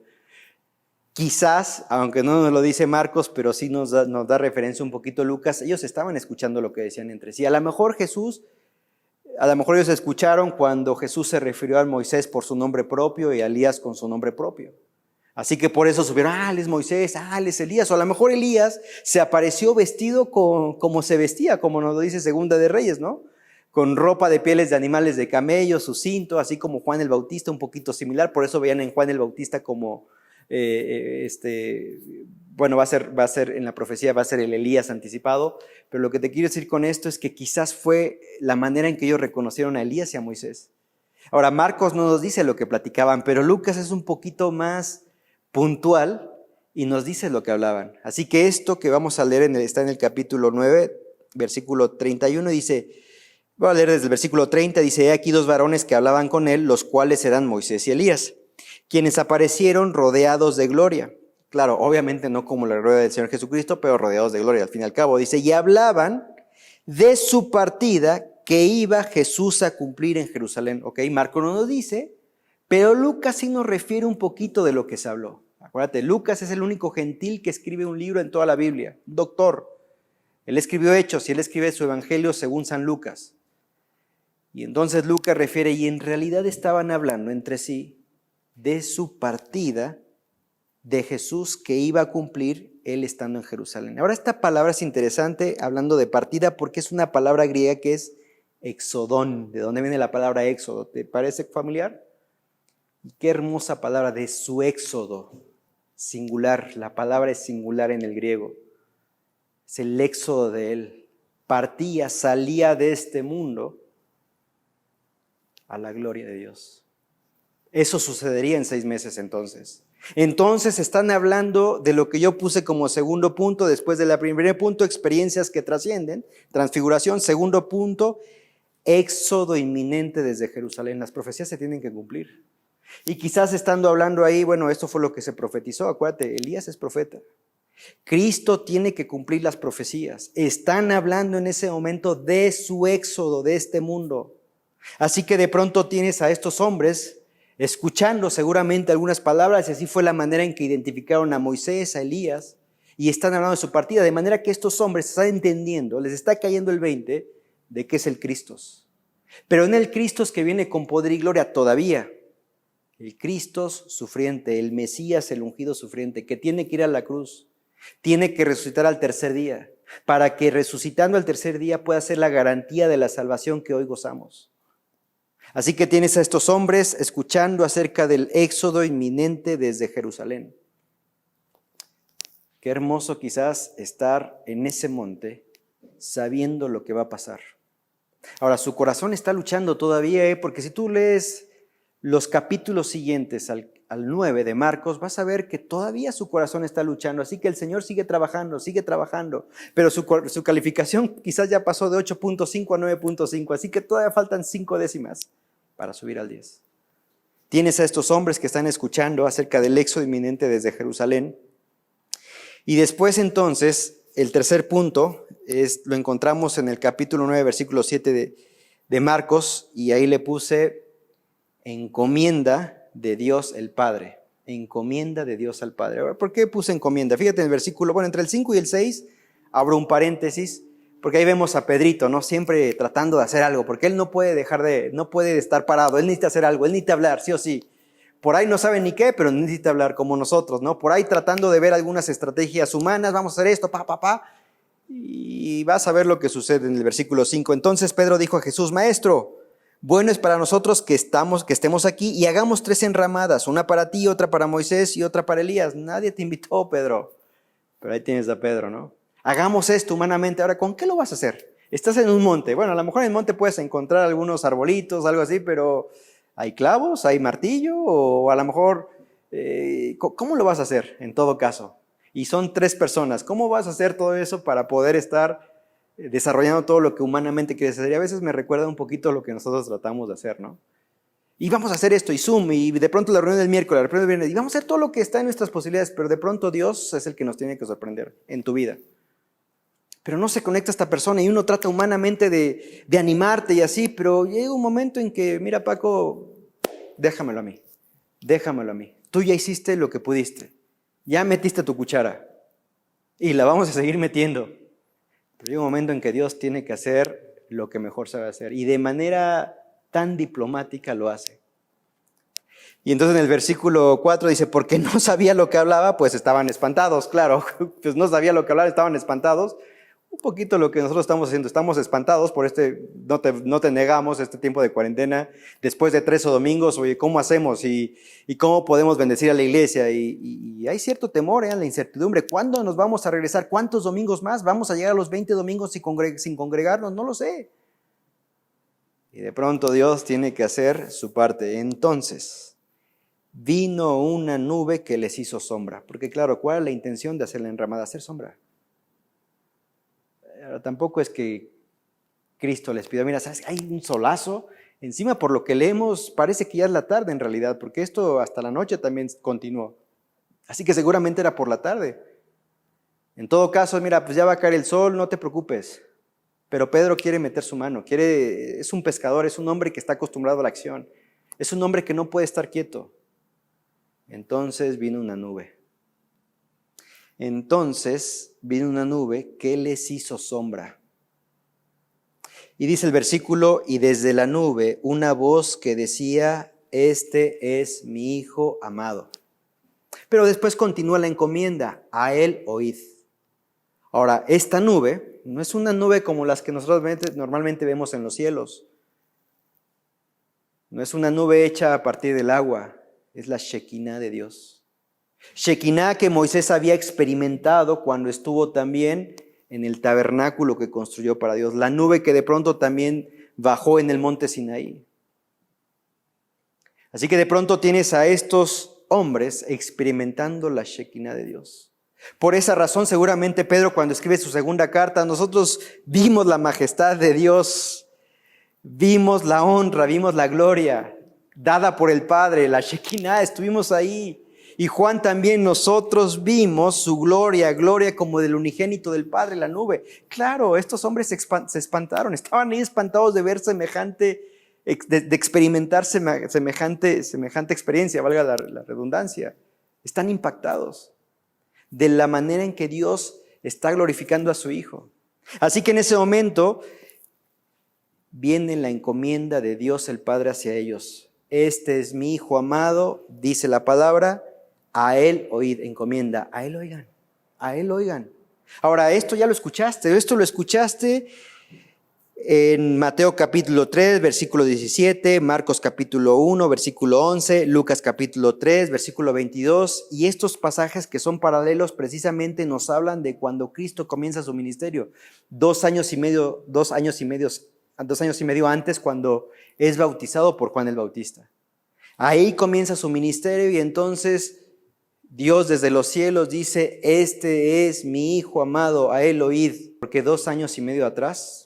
Quizás, aunque no nos lo dice Marcos, pero sí nos da referencia un poquito Lucas, ellos estaban escuchando lo que decían entre sí. A lo mejor ellos escucharon cuando Jesús se refirió a Moisés por su nombre propio y a Elías con su nombre propio. Así que por eso supieron: él es Moisés, él es Elías. O a lo mejor Elías se apareció vestido como se vestía, como nos lo dice Segunda de Reyes, ¿no? Con ropa de pieles de animales de camello, su cinto, así como Juan el Bautista, un poquito similar. Por eso veían en Juan el Bautista como... va a ser en la profecía, va a ser el Elías anticipado, pero lo que te quiero decir con esto es que quizás fue la manera en que ellos reconocieron a Elías y a Moisés. Ahora, Marcos no nos dice lo que platicaban, pero Lucas es un poquito más puntual y nos dice lo que hablaban. Así que esto que vamos a leer está en el capítulo 9, versículo 31, dice, voy a leer desde el versículo 30, dice: he aquí 2 varones que hablaban con él, los cuales eran Moisés y Elías, quienes aparecieron rodeados de gloria. Claro, obviamente no como la gloria del Señor Jesucristo, pero rodeados de gloria al fin y al cabo. Dice: y hablaban de su partida que iba Jesús a cumplir en Jerusalén. Ok, Marco no nos dice, pero Lucas sí nos refiere un poquito de lo que se habló. Acuérdate, Lucas es el único gentil que escribe un libro en toda la Biblia, un doctor. Él escribió Hechos y él escribe su evangelio según San Lucas. Y entonces Lucas refiere, y en realidad estaban hablando entre sí de su partida de Jesús que iba a cumplir él estando en Jerusalén. Ahora esta palabra es interesante, hablando de partida, porque es una palabra griega que es exodón. ¿De dónde viene la palabra éxodo? ¿Te parece familiar? Qué hermosa palabra, de su éxodo, singular. La palabra es singular en el griego. Es el éxodo de él. Partía, salía de este mundo a la gloria de Dios. Eso sucedería en 6 meses entonces. Entonces están hablando de lo que yo puse como segundo punto, después del primer punto, experiencias que trascienden, transfiguración. Segundo punto, éxodo inminente desde Jerusalén. Las profecías se tienen que cumplir. Y quizás estando hablando ahí, bueno, esto fue lo que se profetizó. Acuérdate, Elías es profeta. Cristo tiene que cumplir las profecías. Están hablando en ese momento de su éxodo de este mundo. Así que de pronto tienes a estos hombres escuchando seguramente algunas palabras, y así fue la manera en que identificaron a Moisés, a Elías, y están hablando de su partida, de manera que estos hombres están entendiendo, les está cayendo el 20 de que es el Cristo. Pero en el Cristo que viene con poder y gloria todavía, el Cristo sufriente, el Mesías, el ungido sufriente, que tiene que ir a la cruz, tiene que resucitar al tercer día, para que resucitando al tercer día pueda ser la garantía de la salvación que hoy gozamos. Así que tienes a estos hombres escuchando acerca del éxodo inminente desde Jerusalén. Qué hermoso quizás estar en ese monte sabiendo lo que va a pasar. Ahora, su corazón está luchando todavía, porque si tú lees los capítulos siguientes al 9 de Marcos, vas a ver que todavía su corazón está luchando. Así que el Señor sigue trabajando, pero su calificación quizás ya pasó de 8.5 a 9.5, así que todavía faltan 5 décimas para subir al 10. Tienes a estos hombres que están escuchando acerca del éxodo inminente desde Jerusalén. Y después entonces, el tercer punto lo encontramos en el capítulo 9, versículo 7 de Marcos, y ahí le puse encomienda de Dios el Padre. Encomienda de Dios al Padre. Ahora, ¿por qué puse encomienda? Fíjate en el versículo, entre el 5 y el 6, abro un paréntesis, porque ahí vemos a Pedrito, ¿no? Siempre tratando de hacer algo, porque él no puede estar parado, él necesita hacer algo, él necesita hablar, sí o sí. Por ahí no sabe ni qué, pero necesita hablar como nosotros, ¿no? Por ahí tratando de ver algunas estrategias humanas, vamos a hacer esto, y vas a ver lo que sucede en el versículo 5. Entonces Pedro dijo a Jesús: Maestro, bueno es para nosotros que estemos aquí y hagamos 3 enramadas, una para ti, otra para Moisés y otra para Elías. Nadie te invitó, Pedro, pero ahí tienes a Pedro, ¿no? Hagamos esto humanamente. Ahora, ¿con qué lo vas a hacer? Estás en un monte. Bueno, a lo mejor en el monte puedes encontrar algunos arbolitos, algo así, pero ¿hay clavos? ¿Hay martillo? O a lo mejor, ¿cómo lo vas a hacer en todo caso? Y son 3 personas. ¿Cómo vas a hacer todo eso para poder estar desarrollando todo lo que humanamente quieres hacer? Y a veces me recuerda un poquito lo que nosotros tratamos de hacer, ¿no? Y vamos a hacer esto, y Zoom, y de pronto la reunión del miércoles, la reunión del viernes, y vamos a hacer todo lo que está en nuestras posibilidades, pero de pronto Dios es el que nos tiene que sorprender en tu vida. Pero no se conecta esta persona y uno trata humanamente de animarte y así, pero llega un momento en que, mira Paco, déjamelo a mí. Tú ya hiciste lo que pudiste, ya metiste tu cuchara y la vamos a seguir metiendo. Pero llega un momento en que Dios tiene que hacer lo que mejor sabe hacer y de manera tan diplomática lo hace. Y entonces en el versículo 4 dice, porque no sabía lo que hablaba, pues estaban espantados. Claro, pues no sabía lo que hablaba, estaban espantados. Un poquito lo que nosotros estamos haciendo, estamos espantados por no te negamos, este tiempo de cuarentena, después de 3 domingos, oye, ¿cómo hacemos? ¿Y cómo podemos bendecir a la iglesia? Y hay cierto temor, la incertidumbre. ¿Cuándo nos vamos a regresar? ¿Cuántos domingos más? ¿Vamos a llegar a los 20 domingos sin congregarnos? No lo sé. Y de pronto Dios tiene que hacer su parte. Entonces, vino una nube que les hizo sombra. Porque claro, ¿cuál es la intención de hacer la enramada? Hacer sombra. Ahora, tampoco es que Cristo les pidió, mira, ¿sabes? Hay un solazo. Encima, por lo que leemos, parece que ya es la tarde en realidad, porque esto hasta la noche también continuó. Así que seguramente era por la tarde. En todo caso, mira, pues ya va a caer el sol, no te preocupes. Pero Pedro quiere meter su mano, es un pescador, es un hombre que está acostumbrado a la acción. Es un hombre que no puede estar quieto. Entonces vino una nube. Que les hizo sombra. Y dice el versículo, y desde la nube una voz que decía, este es mi Hijo amado. Pero después continúa la encomienda, a él oíd. Ahora, esta nube no es una nube como las que nosotros normalmente vemos en los cielos. No es una nube hecha a partir del agua, es la Shekinah de Dios. Shekinah que Moisés había experimentado cuando estuvo también en el tabernáculo que construyó para Dios. La nube que de pronto también bajó en el monte Sinaí. Así que de pronto tienes a estos hombres experimentando la Shekinah de Dios. Por esa razón seguramente Pedro cuando escribe su segunda carta, nosotros vimos la majestad de Dios, vimos la honra, vimos la gloria dada por el Padre, la Shekinah, estuvimos ahí. Y Juan también, nosotros vimos su gloria como del unigénito del Padre, la nube. Claro, estos hombres se espantaron, estaban ahí espantados de ver semejante de experimentar semejante experiencia, valga la redundancia. Están impactados de la manera en que Dios está glorificando a su Hijo. Así que en ese momento viene la encomienda de Dios el Padre hacia ellos. Este es mi Hijo amado, dice la palabra, a Él oíd, encomienda, a Él oigan, a Él oigan. Ahora, esto ya lo escuchaste, esto lo escuchaste en Mateo capítulo 3, versículo 17, Marcos capítulo 1, versículo 11, Lucas capítulo 3, versículo 22, y estos pasajes que son paralelos precisamente nos hablan de cuando Cristo comienza su ministerio, 2 años y medio antes, cuando es bautizado por Juan el Bautista. Ahí comienza su ministerio y entonces Dios desde los cielos dice, este es mi Hijo amado, a Él oíd, porque 2 años y medio atrás,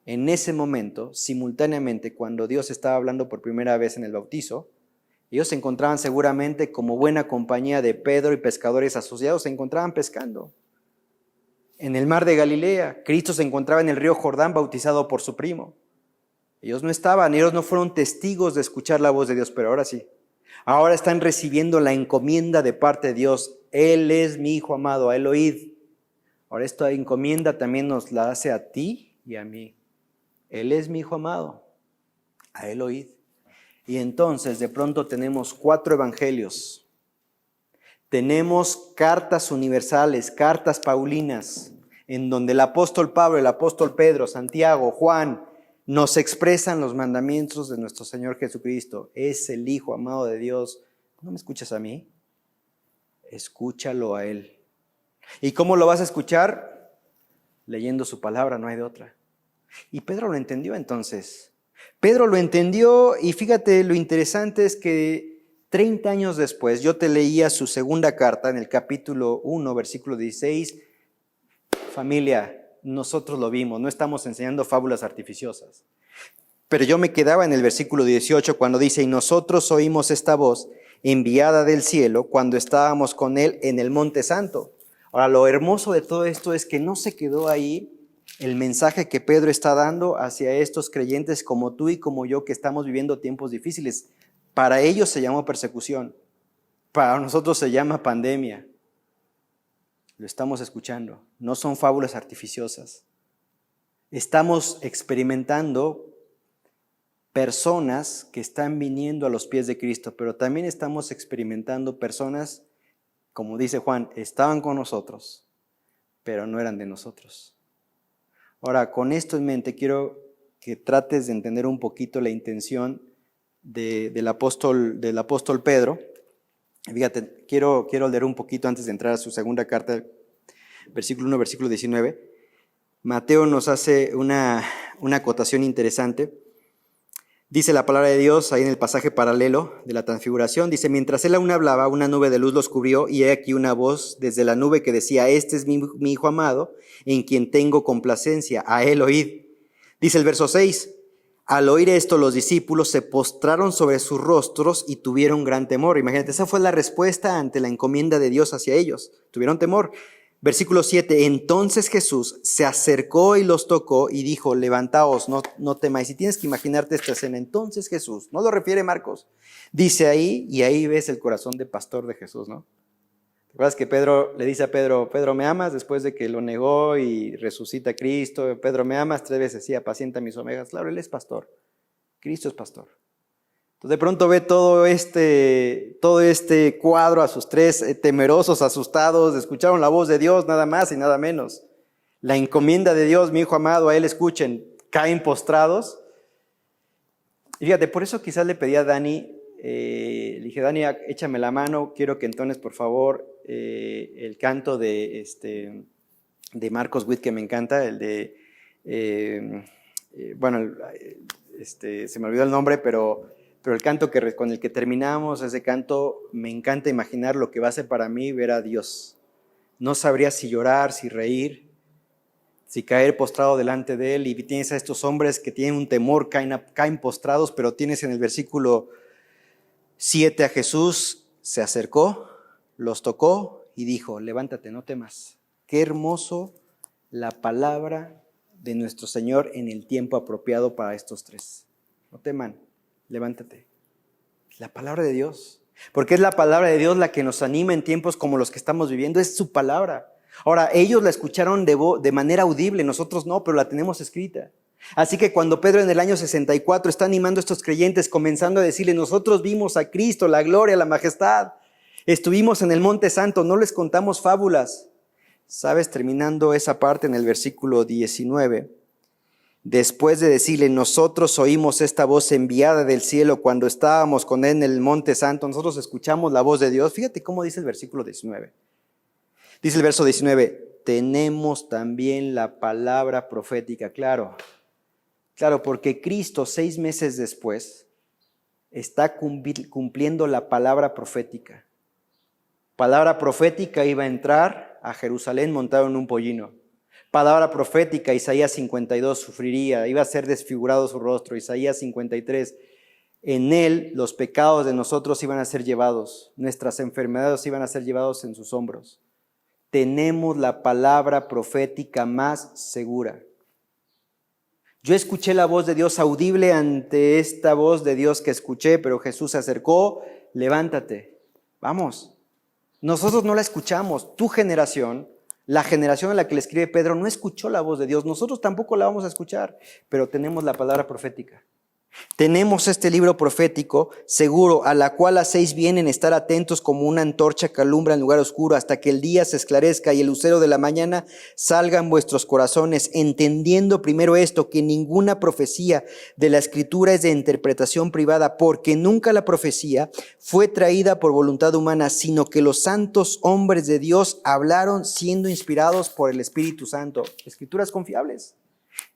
en ese momento, simultáneamente, cuando Dios estaba hablando por primera vez en el bautizo, ellos se encontraban seguramente como buena compañía de Pedro y pescadores asociados, se encontraban pescando. En el mar de Galilea, Cristo se encontraba en el río Jordán bautizado por su primo. Ellos no estaban, ellos no fueron testigos de escuchar la voz de Dios, pero ahora sí. Ahora están recibiendo la encomienda de parte de Dios. Él es mi Hijo amado, a Él oíd. Ahora esta encomienda también nos la hace a ti y a mí. Él es mi Hijo amado, a Él oíd. Y entonces de pronto tenemos 4 evangelios. Tenemos cartas universales, cartas paulinas, en donde el apóstol Pablo, el apóstol Pedro, Santiago, Juan, nos expresan los mandamientos de nuestro Señor Jesucristo. Es el Hijo amado de Dios. ¿No me escuchas a mí? Escúchalo a Él. ¿Y cómo lo vas a escuchar? Leyendo su palabra, no hay de otra. Y Pedro lo entendió entonces. Pedro lo entendió y fíjate, lo interesante es que 30 años después, yo te leía su segunda carta en el capítulo 1, versículo 16. Familia, nosotros lo vimos, no estamos enseñando fábulas artificiosas. Pero yo me quedaba en el versículo 18 cuando dice, y nosotros oímos esta voz enviada del cielo cuando estábamos con Él en el Monte Santo. Ahora, lo hermoso de todo esto es que no se quedó ahí el mensaje que Pedro está dando hacia estos creyentes como tú y como yo que estamos viviendo tiempos difíciles. Para ellos se llamó persecución, para nosotros se llama pandemia. Lo estamos escuchando, no son fábulas artificiosas. Estamos experimentando personas que están viniendo a los pies de Cristo, pero también estamos experimentando personas, como dice Juan, estaban con nosotros, pero no eran de nosotros. Ahora, con esto en mente, quiero que trates de entender un poquito la intención del apóstol Pedro. Fíjate, quiero leer un poquito antes de entrar a su segunda carta, versículo 1, versículo 19. Mateo nos hace una acotación interesante. Dice la palabra de Dios ahí en el pasaje paralelo de la transfiguración, dice, mientras él aún hablaba, una nube de luz los cubrió y he aquí una voz desde la nube que decía, este es mi Hijo amado, en quien tengo complacencia, a Él oíd. Dice el verso 6, al oír esto los discípulos se postraron sobre sus rostros y tuvieron gran temor. Imagínate, esa fue la respuesta ante la encomienda de Dios hacia ellos, tuvieron temor. Versículo 7, entonces Jesús se acercó y los tocó y dijo, levantaos, no temáis. Y tienes que imaginarte esta escena. Entonces Jesús, no lo refiere Marcos, dice ahí, y ahí ves el corazón de pastor de Jesús, ¿no? ¿Te acuerdas que Pedro le dice a Pedro, Pedro, ¿me amas? Después de que lo negó y resucita a Cristo, Pedro, ¿me amas? 3 veces, sí, apacienta mis ovejas. Claro, él es pastor, Cristo es pastor. Entonces de pronto ve todo este cuadro a sus 3 temerosos, asustados, escucharon la voz de Dios nada más y nada menos. La encomienda de Dios, mi Hijo amado, a Él escuchen, caen postrados. Y fíjate, por eso quizás le pedí a Dani, le dije, Dani, échame la mano, quiero que entones por favor el canto de Marcos Witt, que me encanta, el de, se me olvidó el nombre, pero el canto con el que terminamos, ese canto, me encanta imaginar lo que va a ser para mí ver a Dios. No sabría si llorar, si reír, si caer postrado delante de Él. Y tienes a estos hombres que tienen un temor, caen postrados, pero tienes en el versículo 7 a Jesús, se acercó, los tocó y dijo, levántate, no temas. Qué hermoso la palabra de nuestro Señor en el tiempo apropiado para estos 3. no teman, levántate. La palabra de Dios. Porque es la palabra de Dios la que nos anima en tiempos como los que estamos viviendo. Es su palabra. Ahora, ellos la escucharon de manera audible, nosotros no, pero la tenemos escrita. Así que cuando Pedro en el año 64 está animando a estos creyentes, comenzando a decirle, nosotros vimos a Cristo, la gloria, la majestad. Estuvimos en el Monte Santo, no les contamos fábulas. ¿Sabes? Terminando esa parte en el versículo 19. Después de decirle, nosotros oímos esta voz enviada del cielo cuando estábamos con él en el Monte Santo. Nosotros escuchamos la voz de Dios. Fíjate cómo dice el versículo 19. Dice el verso 19, tenemos también la palabra profética. Claro, porque Cristo 6 meses después está cumpliendo la palabra profética. Palabra profética iba a entrar a Jerusalén montado en un pollino. Palabra profética, Isaías 52, sufriría, iba a ser desfigurado su rostro. Isaías 53, en él los pecados de nosotros iban a ser llevados, nuestras enfermedades iban a ser llevados en sus hombros. Tenemos la palabra profética más segura. Yo escuché la voz de Dios audible ante esta voz de Dios que escuché, pero Jesús se acercó, levántate, vamos. Nosotros no la escuchamos, tu generación, la generación a la que le escribe Pedro, no escuchó la voz de Dios. Nosotros tampoco la vamos a escuchar, pero tenemos la palabra profética. Tenemos este libro profético seguro, a la cual hacéis bien en estar atentos como una antorcha que alumbra en lugar oscuro hasta que el día se esclarezca y el lucero de la mañana salga en vuestros corazones, entendiendo primero esto, que ninguna profecía de la Escritura es de interpretación privada, porque nunca la profecía fue traída por voluntad humana, sino que los santos hombres de Dios hablaron siendo inspirados por el Espíritu Santo. Escrituras confiables.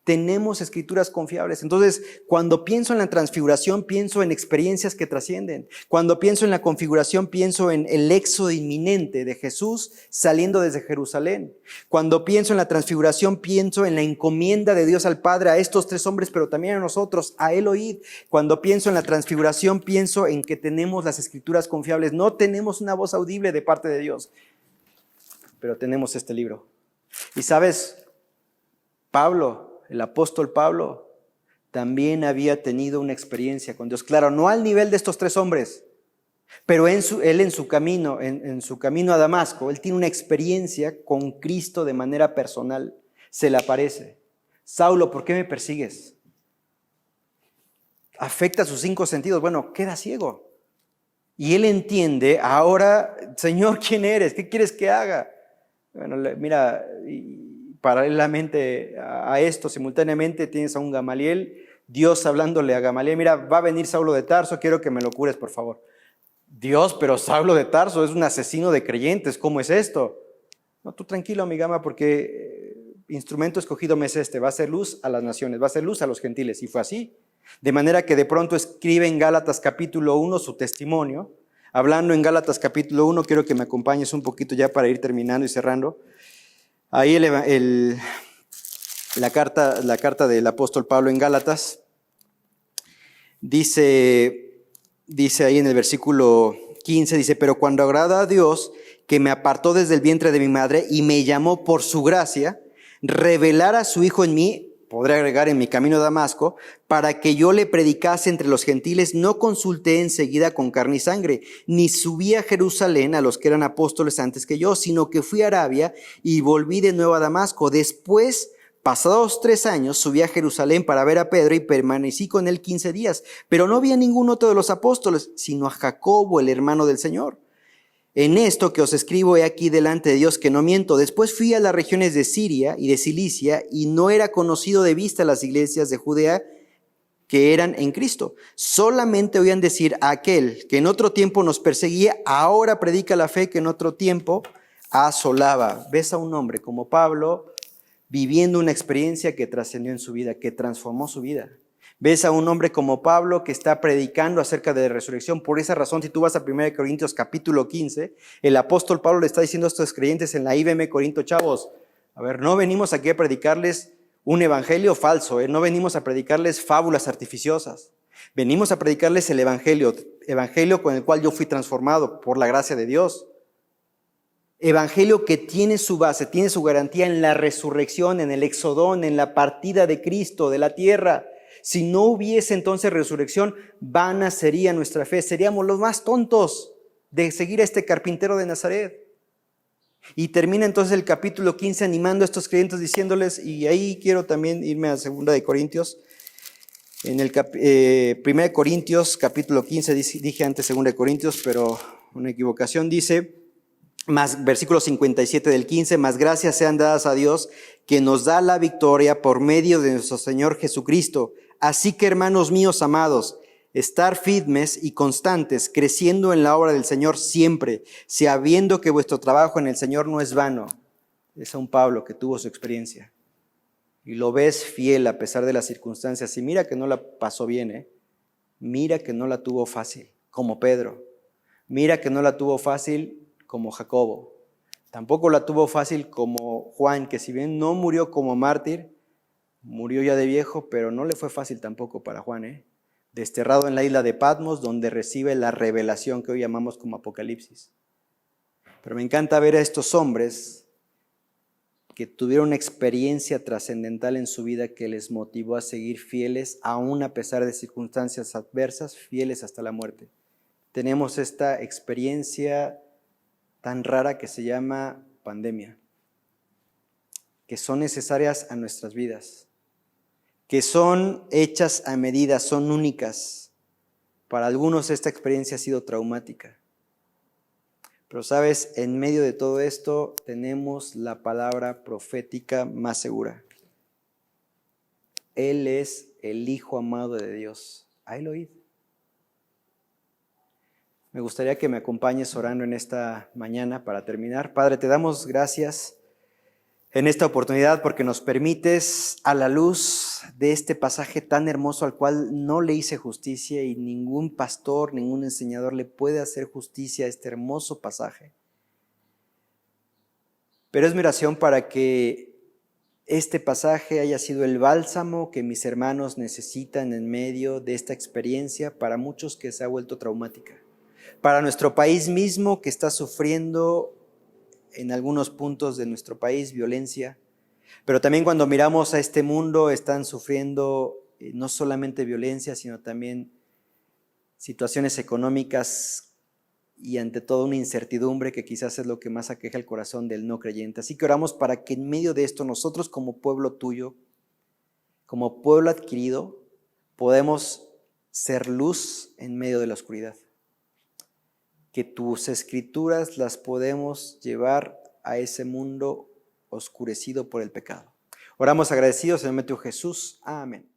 Tenemos escrituras confiables. Entonces, cuando pienso en la transfiguración, pienso en experiencias que trascienden. Cuando pienso en la configuración, pienso en el éxodo inminente de Jesús saliendo desde Jerusalén. Cuando pienso en la transfiguración, pienso en la encomienda de Dios al Padre a estos 3 hombres, pero también a nosotros, a Él oíd. Cuando pienso en la transfiguración, pienso en que tenemos las escrituras confiables. No tenemos una voz audible de parte de Dios, pero tenemos este libro. Y sabes, Pablo, el apóstol Pablo, también había tenido una experiencia con Dios. Claro, no al nivel de estos 3 hombres, pero él en su camino a Damasco, él tiene una experiencia con Cristo de manera personal. Se le aparece. Saulo, ¿por qué me persigues? Afecta sus 5 sentidos. Bueno, queda ciego. Y él entiende, ahora, Señor, ¿quién eres? ¿Qué quieres que haga? Bueno, mira, paralelamente a esto, simultáneamente tienes a un Gamaliel, Dios hablándole a Gamaliel, mira, va a venir Saulo de Tarso, quiero que me lo cures, por favor. Dios, pero Saulo de Tarso es un asesino de creyentes, ¿cómo es esto? No, tú tranquilo, mi Gama, porque instrumento escogido me es este, va a ser luz a las naciones, va a ser luz a los gentiles, y fue así. De manera que de pronto escribe en Gálatas capítulo 1 su testimonio. Hablando en Gálatas capítulo 1, quiero que me acompañes un poquito ya para ir terminando y cerrando. Ahí la carta del apóstol Pablo en Gálatas dice ahí en el versículo 15, dice, pero cuando agrada a Dios, que me apartó desde el vientre de mi madre y me llamó por su gracia, revelar a su Hijo en mí, podré agregar en mi camino a Damasco, para que yo le predicase entre los gentiles, no consulté enseguida con carne y sangre, ni subí a Jerusalén a los que eran apóstoles antes que yo, sino que fui a Arabia y volví de nuevo a Damasco. Después, pasados 3 años, subí a Jerusalén para ver a Pedro y permanecí con él 15 días, pero no vi a ningún otro de los apóstoles, sino a Jacobo, el hermano del Señor. En esto que os escribo he aquí delante de Dios que no miento. Después fui a las regiones de Siria y de Cilicia y no era conocido de vista las iglesias de Judea que eran en Cristo. Solamente oían decir a aquel que en otro tiempo nos perseguía, ahora predica la fe que en otro tiempo asolaba. Ves a un hombre como Pablo viviendo una experiencia que trascendió en su vida, que transformó su vida. Ves a un hombre como Pablo que está predicando acerca de la resurrección. Por esa razón, si tú vas a 1 Corintios capítulo 15, el apóstol Pablo le está diciendo a estos creyentes en la IBM Corinto, chavos, a ver, no venimos aquí a predicarles un evangelio falso, no venimos a predicarles fábulas artificiosas. Venimos a predicarles el evangelio con el cual yo fui transformado por la gracia de Dios. Evangelio que tiene su base, tiene su garantía en la resurrección, en el exodón, en la partida de Cristo de la tierra. Si no hubiese entonces resurrección, vana sería nuestra fe. Seríamos los más tontos de seguir a este carpintero de Nazaret. Y termina entonces el capítulo 15 animando a estos creyentes diciéndoles, y ahí quiero también irme a 2 de Corintios. En el 1 de Corintios, capítulo 15, dije antes 2 de Corintios, pero una equivocación, dice, más versículo 57 del 15, más gracias sean dadas a Dios que nos da la victoria por medio de nuestro Señor Jesucristo. Así que, hermanos míos amados, estar firmes y constantes, creciendo en la obra del Señor siempre, sabiendo que vuestro trabajo en el Señor no es vano. Es a un Pablo que tuvo su experiencia. Y lo ves fiel a pesar de las circunstancias. Y mira que no la pasó bien, Mira que no la tuvo fácil, como Pedro. Mira que no la tuvo fácil como Jacobo. Tampoco la tuvo fácil como Juan, que si bien no murió como mártir, murió ya de viejo, pero no le fue fácil tampoco para Juan, Desterrado en la isla de Patmos, donde recibe la revelación que hoy llamamos como Apocalipsis. Pero me encanta ver a estos hombres que tuvieron una experiencia trascendental en su vida que les motivó a seguir fieles, aún a pesar de circunstancias adversas, fieles hasta la muerte. Tenemos esta experiencia tan rara que se llama pandemia, que son necesarias a nuestras vidas, que son hechas a medida, son únicas. Para algunos esta experiencia ha sido traumática. Pero sabes, en medio de todo esto tenemos la palabra profética más segura. Él es el Hijo amado de Dios. A Él oíd. Me gustaría que me acompañes orando en esta mañana para terminar. Padre, te damos gracias en esta oportunidad porque nos permites, a la luz de este pasaje tan hermoso al cual no le hice justicia y ningún pastor, ningún enseñador le puede hacer justicia a este hermoso pasaje. Pero es mi oración para que este pasaje haya sido el bálsamo que mis hermanos necesitan en medio de esta experiencia para muchos que se ha vuelto traumática. Para nuestro país mismo que está sufriendo en algunos puntos de nuestro país violencia, pero también cuando miramos a este mundo están sufriendo no solamente violencia, sino también situaciones económicas y ante todo una incertidumbre que quizás es lo que más aqueja el corazón del no creyente. Así que oramos para que en medio de esto nosotros como pueblo tuyo, como pueblo adquirido, podemos ser luz en medio de la oscuridad. Que tus escrituras las podemos llevar a ese mundo oscurecido por el pecado. Oramos agradecidos en el nombre de Jesús. Amén.